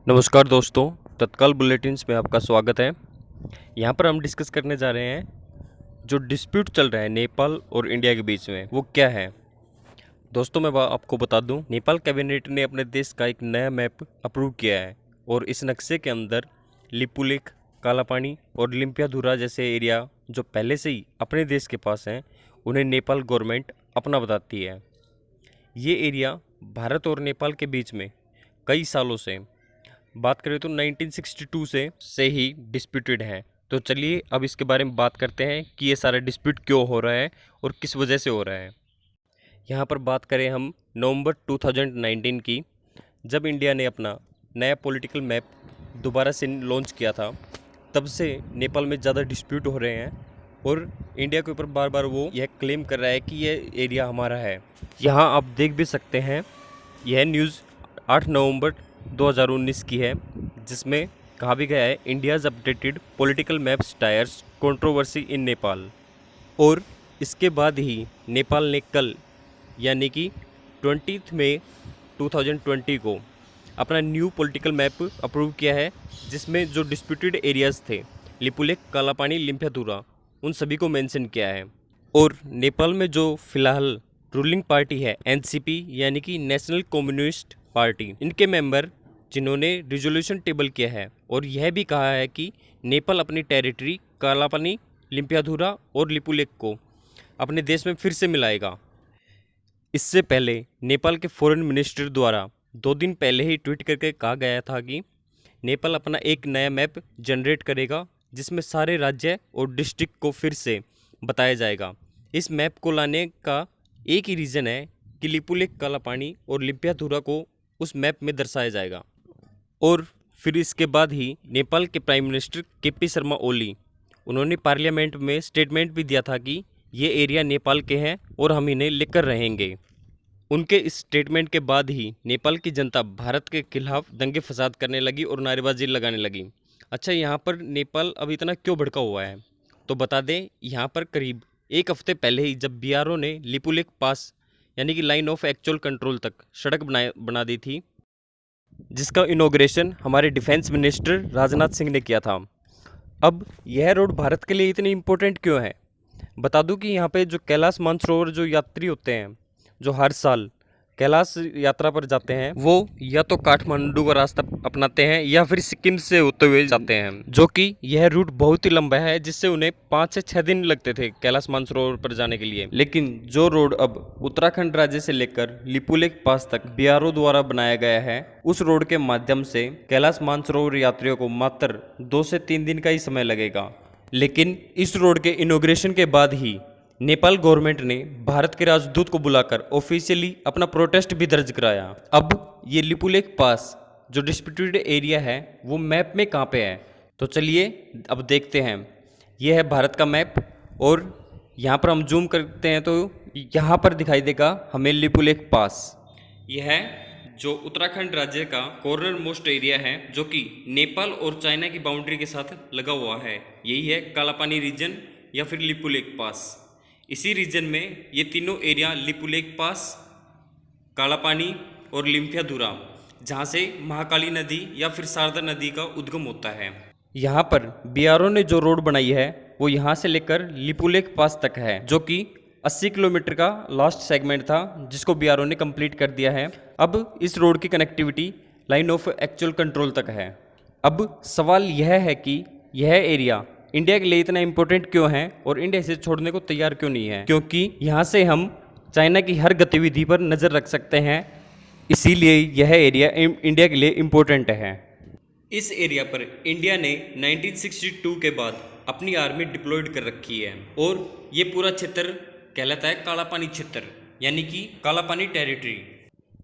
नमस्कार दोस्तों, तत्काल बुलेटिन्स में आपका स्वागत है। यहाँ पर हम डिस्कस करने जा रहे हैं जो डिस्प्यूट चल रहा है नेपाल और इंडिया के बीच में, वो क्या है। दोस्तों मैं आपको बता दूं, नेपाल कैबिनेट ने अपने देश का एक नया मैप अप्रूव किया है और इस नक्शे के अंदर लिपुलेख, कालापानी और लिम्पियाधुरा जैसे एरिया जो पहले से ही अपने देश के पास हैं, उन्हें नेपाल गवर्नमेंट अपना बताती है। ये एरिया भारत और नेपाल के बीच में कई सालों से, बात करें तो 1962 से ही डिस्प्यूटेड है। तो चलिए अब इसके बारे में बात करते हैं कि ये सारा डिस्प्यूट क्यों हो रहा है और किस वजह से हो रहा है। यहाँ पर बात करें हम नवंबर 2019 की, जब इंडिया ने अपना नया पॉलिटिकल मैप दोबारा से लॉन्च किया था, तब से नेपाल में ज़्यादा डिस्प्यूट हो रहे हैं और इंडिया के ऊपर बार बार वो यह क्लेम कर रहा है कि ये एरिया हमारा है। यहाँ आप देख भी सकते हैं, यह न्यूज़ 8 नवंबर 2019 की है, जिसमें कहा भी गया है India's updated political maps tyres controversy in Nepal. और इसके बाद ही नेपाल ने कल यानी कि 20 मई 2020 को अपना न्यू पॉलिटिकल मैप अप्रूव किया है, जिसमें जो डिस्प्यूटेड एरियाज़ थे लिपुलेख, कालापानी, लिम्पियाधुरा, उन सभी को मेंशन किया है। और नेपाल में जो फिलहाल रूलिंग पार्टी है एनसीपी यानी कि नेशनल कम्युनिस्ट पार्टी, इनके मेंबर जिन्होंने रिजोल्यूशन टेबल किया है और यह भी कहा है कि नेपाल अपनी टेरिटरी कालापानी, लिम्पियाधुरा और लिपुलेख को अपने देश में फिर से मिलाएगा। इससे पहले नेपाल के फॉरेन मिनिस्टर द्वारा 2 दिन पहले ही ट्वीट करके कहा गया था कि नेपाल अपना एक नया मैप जनरेट करेगा, जिसमें सारे राज्य और डिस्ट्रिक्ट को फिर से बताया जाएगा। इस मैप को लाने का एक ही रीज़न है कि लिपुलेख, कालापानी और लिम्पियाधुरा को उस मैप में दर्शाया जाएगा। और फिर इसके बाद ही नेपाल के prime minister KP Sharma Oli, उन्होंने पार्लियामेंट में स्टेटमेंट भी दिया था कि ये एरिया नेपाल के हैं और हम इन्हें लेकर रहेंगे। उनके इस स्टेटमेंट के बाद ही नेपाल की जनता भारत के खिलाफ दंगे फसाद करने लगी और नारेबाजी लगाने लगी। अच्छा, यहाँ पर नेपाल अब इतना क्यों भड़का हुआ है, तो बता दें, यहाँ पर करीब एक हफ्ते पहले ही जब बीआरओ ने लिपुलेख पास यानी कि लाइन ऑफ एक्चुअल कंट्रोल तक सड़क बना दी थी, जिसका इनॉग्रेशन हमारे डिफेंस मिनिस्टर राजनाथ सिंह ने किया था। अब यह रोड भारत के लिए इतनी इम्पोर्टेंट क्यों है, बता दूं कि यहाँ पे जो कैलाश मानसरोवर जो यात्री होते हैं, जो हर साल कैलाश यात्रा पर जाते हैं, वो या तो काठमांडू का रास्ता अपनाते हैं या फिर सिक्किम से होते हुए जाते हैं, जो कि यह रूट बहुत ही लंबा है, जिससे उन्हें 5 से 6 दिन लगते थे कैलाश मानसरोवर पर जाने के लिए। लेकिन जो रोड अब उत्तराखंड राज्य से लेकर लिपुलेख पास तक बीआरओ द्वारा बनाया गया है, उस रोड के माध्यम से कैलाश मानसरोवर यात्रियों को मात्र 2 से 3 दिन का ही समय लगेगा। लेकिन इस रोड के इनॉग्रेशन के बाद ही नेपाल गवर्नमेंट ने भारत के राजदूत को बुलाकर ऑफिशियली अपना प्रोटेस्ट भी दर्ज कराया। अब ये लिपुलेख पास जो डिस्प्यूटेड एरिया है वो मैप में कहाँ पे है, तो चलिए अब देखते हैं। ये है भारत का मैप और यहाँ पर हम जूम करते हैं तो यहाँ पर दिखाई देगा हमें लिपुलेख पास। यह है जो उत्तराखंड राज्य का कॉर्नर मोस्ट एरिया है, जो कि नेपाल और चाइना की बाउंड्री के साथ लगा हुआ है। यही है कालापानी रीजन या फिर लिपुलेख पास। इसी रीजन में ये तीनों एरिया लिपुलेख पास, कालापानी और लिम्पियाधुरा, जहाँ से महाकाली नदी या फिर शारदा नदी का उद्गम होता है। यहाँ पर बीआरओ ने जो रोड बनाई है वो यहाँ से लेकर लिपुलेख पास तक है, जो कि 80 किलोमीटर का लास्ट सेगमेंट था, जिसको बीआरओ ने कंप्लीट कर दिया है। अब इस रोड की connectivity line of actual control तक है। अब सवाल यह है कि यह एरिया इंडिया के लिए इतना इम्पोर्टेंट क्यों है और इंडिया इसे छोड़ने को तैयार क्यों नहीं है, क्योंकि यहाँ से हम चाइना की हर गतिविधि पर नज़र रख सकते हैं। इसीलिए यह एरिया इंडिया के लिए इम्पोर्टेंट है। इस एरिया पर इंडिया ने 1962 के बाद अपनी आर्मी डिप्लॉयड कर रखी है और ये पूरा क्षेत्र कहलाता है कालापानी क्षेत्र, यानी कि कालापानी टेरिटरी।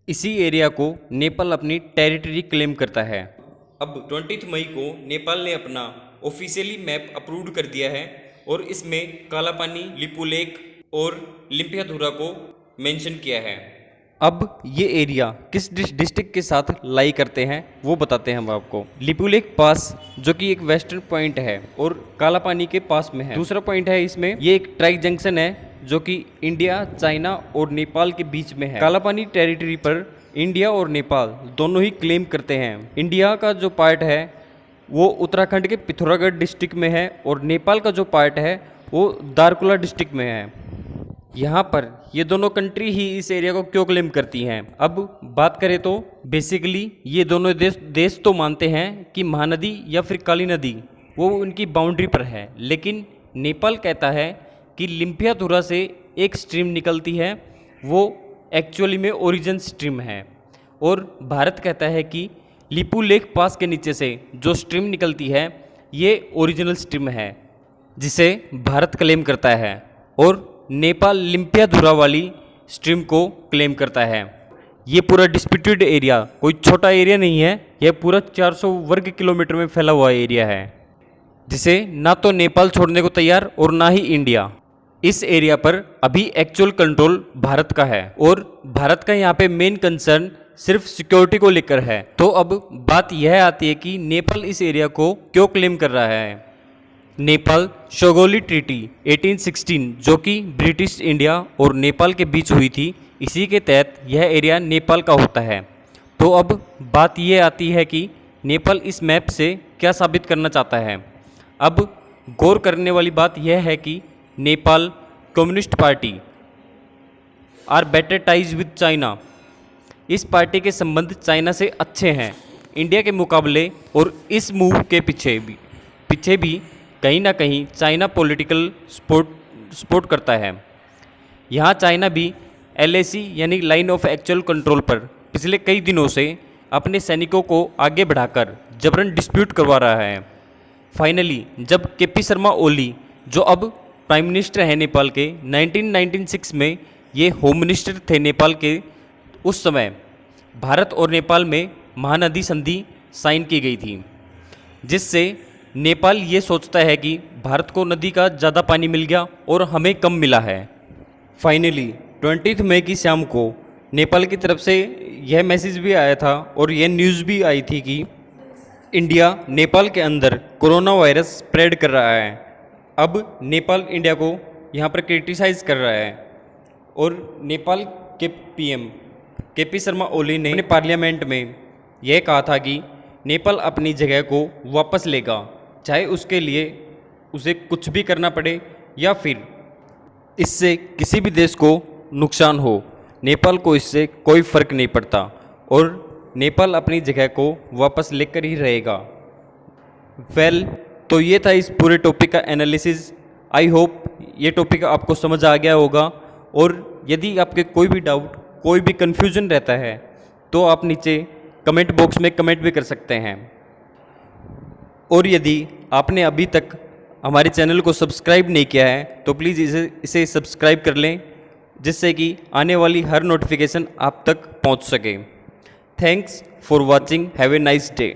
इसी एरिया को नेपाल अपनी टेरिटरी क्लेम करता है। अब 20 मई को नेपाल ने अपना ऑफिशियली मैप अप्रूव कर दिया है और इसमें कालापानी, लिपुलेख और लिम्पियाधुरा को मेंशन किया है। अब ये एरिया किस डिस्ट्रिक्ट के साथ लाई करते हैं वो बताते हैं हम आपको। लिपुलेख पास जो कि एक वेस्टर्न पॉइंट है और कालापानी के पास में है। दूसरा पॉइंट है इसमें, ये एक ट्राई जंक्शन है जो कि इंडिया, चाइना और नेपाल के बीच में है। कालापानी टेरिटरी पर इंडिया और नेपाल दोनों ही क्लेम करते हैं। इंडिया का जो पार्ट है वो उत्तराखंड के पिथौरागढ़ डिस्ट्रिक्ट में है और नेपाल का जो पार्ट है वो दारकुला डिस्ट्रिक्ट में है। यहाँ पर ये दोनों कंट्री ही इस एरिया को क्यों क्लेम करती हैं? अब बात करें तो बेसिकली ये दोनों देश तो मानते हैं कि महानदी या फिर काली नदी वो उनकी बाउंड्री पर है, लेकिन नेपाल कहता है कि लिम्पियाधुरा से एक स्ट्रीम निकलती है, वो एक्चुअली में ओरिजिन स्ट्रीम है। और भारत कहता है कि लिपू लेक पास के नीचे से जो स्ट्रीम निकलती है ये ओरिजिनल स्ट्रीम है, जिसे भारत क्लेम करता है। और नेपाल लिम्पियाधुरा वाली स्ट्रीम को क्लेम करता है। ये पूरा डिस्प्यूटेड एरिया कोई छोटा एरिया नहीं है, यह पूरा 400 वर्ग किलोमीटर में फैला हुआ एरिया है, जिसे ना तो नेपाल छोड़ने को तैयार और ना ही इंडिया। इस एरिया पर अभी एक्चुअल कंट्रोल भारत का है और भारत का यहाँ पे मेन कंसर्न सिर्फ सिक्योरिटी को लेकर है। तो अब बात यह आती है कि नेपाल इस एरिया को क्यों क्लेम कर रहा है। नेपाल शोगोली ट्रीटी 1816 जो कि ब्रिटिश इंडिया और नेपाल के बीच हुई थी, इसी के तहत यह एरिया नेपाल का होता है। तो अब बात यह आती है कि नेपाल इस मैप से क्या साबित करना चाहता है। अब गौर करने वाली बात यह है कि Nepal communist party are better ties with China, इस पार्टी के संबंध चाइना से अच्छे हैं इंडिया के मुकाबले। और इस मूव के पीछे भी कहीं ना कहीं चाइना पॉलिटिकल सपोर्ट करता है। यहाँ चाइना भी LAC यानी लाइन ऑफ एक्चुअल कंट्रोल पर पिछले कई दिनों से अपने सैनिकों को आगे बढ़ाकर जबरन डिस्प्यूट करवा रहा है। फाइनली जब KP शर्मा ओली, जो अब प्राइम मिनिस्टर हैं नेपाल के, 1996 में ये होम मिनिस्टर थे नेपाल के, उस समय भारत और नेपाल में महानदी संधि साइन की गई थी, जिससे नेपाल ये सोचता है कि भारत को नदी का ज़्यादा पानी मिल गया और हमें कम मिला है। फाइनली 20 मई की शाम को नेपाल की तरफ से यह मैसेज भी आया था और यह न्यूज़ भी आई थी कि इंडिया नेपाल के अंदर कोरोना वायरस स्प्रेड कर रहा है। अब नेपाल इंडिया को यहाँ पर क्रिटिसाइज़ कर रहा है और नेपाल के PM KP शर्मा ओली ने अपने पार्लियामेंट में यह कहा था कि नेपाल अपनी जगह को वापस लेगा, चाहे उसके लिए उसे कुछ भी करना पड़े या फिर इससे किसी भी देश को नुकसान हो। नेपाल को इससे कोई फ़र्क नहीं पड़ता और नेपाल अपनी जगह को वापस लेकर ही रहेगा। तो ये था इस पूरे टॉपिक का एनालिसिस। आई होप ये टॉपिक आपको समझ आ गया होगा। और यदि आपके कोई भी डाउट, कोई भी कन्फ्यूजन रहता है तो आप नीचे कमेंट बॉक्स में कमेंट भी कर सकते हैं। और यदि आपने अभी तक हमारे चैनल को सब्सक्राइब नहीं किया है तो प्लीज़ इसे सब्सक्राइब कर लें, जिससे कि आने वाली हर नोटिफिकेशन आप तक पहुंच सके। Thanks for watching, have a nice day.